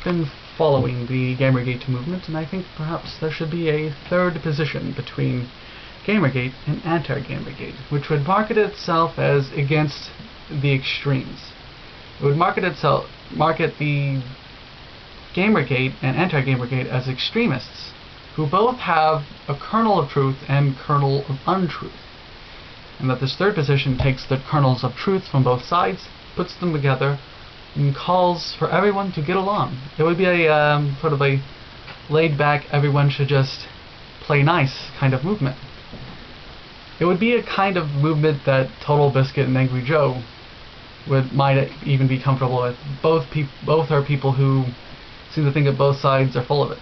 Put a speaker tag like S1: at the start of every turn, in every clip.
S1: been following the Gamergate movement, and I think perhaps there should be a third position between Gamergate and anti-Gamergate, which would market itself as against the extremes. It would market the Gamergate and anti-Gamergate as extremists, who both have a kernel of truth and kernel of untruth, and that this third position takes the kernels of truth from both sides, puts them together, and calls for everyone to get along. It would be a sort of a laid-back, everyone should just play nice kind of movement. It would be a kind of movement that Total Biscuit and Angry Joe might even be comfortable with. Both are people who seem to think that both sides are full of it.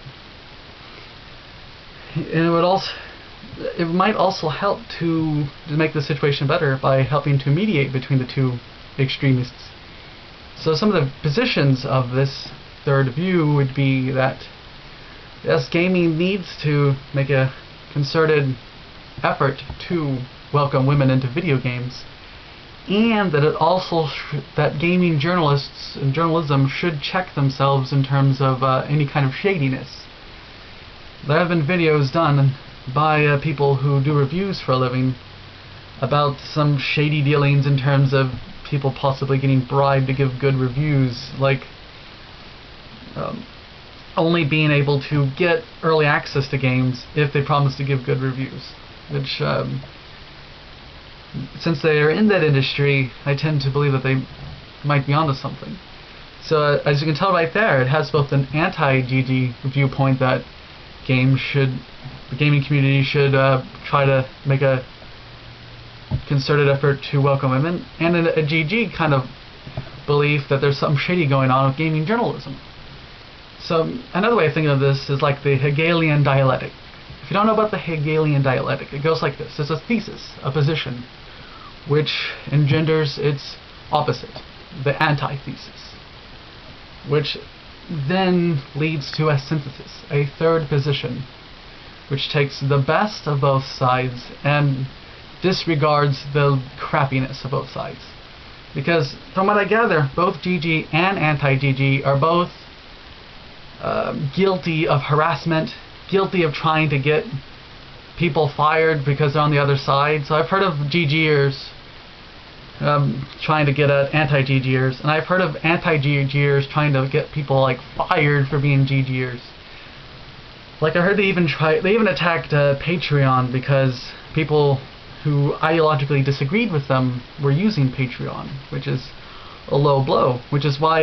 S1: And it might also help to make the situation better by helping to mediate between the two extremists. So some of the positions of this third view would be that, yes, gaming needs to make a concerted effort to welcome women into video games, and that that gaming journalists and journalism should check themselves in terms of any kind of shadiness. There have been videos done by people who do reviews for a living about some shady dealings in terms of people possibly getting bribed to give good reviews, like only being able to get early access to games if they promise to give good reviews, which since they are in that industry, I tend to believe that they might be onto something. So as you can tell right there, it has both an anti-GG viewpoint that the gaming community should try to make a concerted effort to welcome women, and a GG kind of belief that there's something shady going on with gaming journalism. So another way of thinking of this is like the Hegelian dialectic. If you don't know about the Hegelian dialectic, it goes like this. It's a thesis, a position, which engenders its opposite, the antithesis, which then leads to a synthesis, a third position, which takes the best of both sides and disregards the crappiness of both sides. Because from what I gather, both GG and anti-GG are both guilty of harassment, guilty of trying to get people fired because they're on the other side. So I've heard of GGers trying to get at anti-GGers, and I've heard of anti-GGers trying to get people like fired for being GGers. Like I heard they even attacked Patreon because people who ideologically disagreed with them were using Patreon, which is a low blow, which is why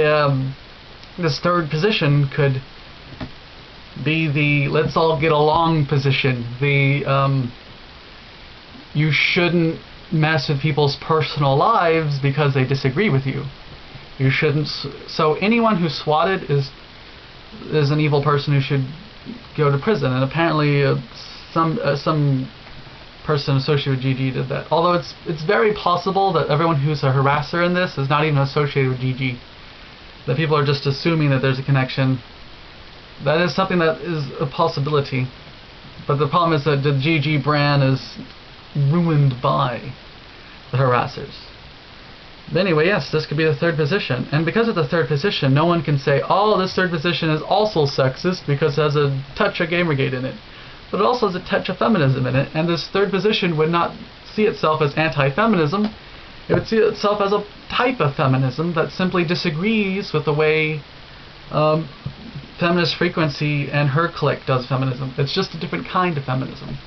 S1: this third position could be the let's all get along position. The you shouldn't mess with people's personal lives because they disagree with you. You shouldn't. So anyone who's swatted is an evil person who should go to prison. And apparently some person associated with GG did that. Although it's very possible that everyone who's a harasser in this is not even associated with GG. That people are just assuming that there's a connection. That is something that is a possibility. But the problem is that the GG brand is ruined by the harassers. But anyway, yes, this could be the third position. And because of the third position, no one can say, oh, this third position is also sexist because it has a touch of Gamergate in it. But it also has a touch of feminism in it. And this third position would not see itself as anti-feminism. It would see itself as a type of feminism that simply disagrees with the way Feminist Frequency and her clique does feminism. It's just a different kind of feminism.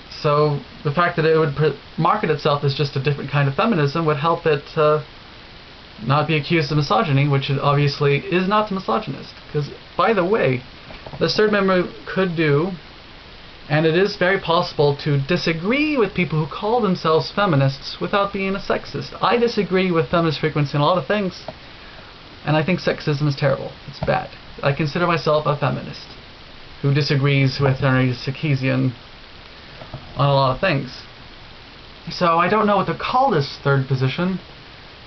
S1: So the fact that it would market itself as just a different kind of feminism would help it not be accused of misogyny, which it obviously is not misogynist. Because, by the way, the third member could do, and it is very possible to disagree with people who call themselves feminists without being a sexist. I disagree with Feminist Frequency in a lot of things, and I think sexism is terrible. It's bad. I consider myself a feminist who disagrees with Henry Sarkeesian on a lot of things. So I don't know what to call this third position.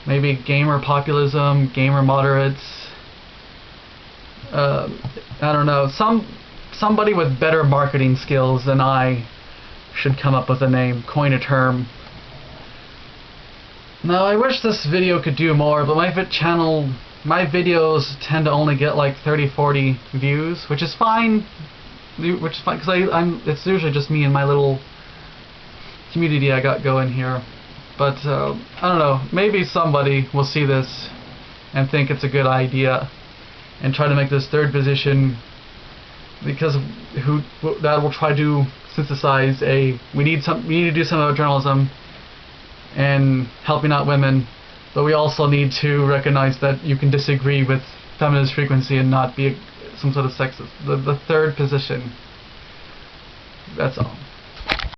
S1: Maybe gamer populism, gamer moderates. I don't know. Somebody with better marketing skills than I should come up with a name, coin a term. Now I wish this video could do more, but my channel my videos tend to only get like 30-40 views, which is fine. Because it's usually just me and my little community I got going here. But I don't know, maybe somebody will see this and think it's a good idea and try to make this third position, because that will try to synthesize we need to do something about journalism and helping out women, but we also need to recognize that you can disagree with feminist frequency and not be some sort of sexist. The third position. That's all.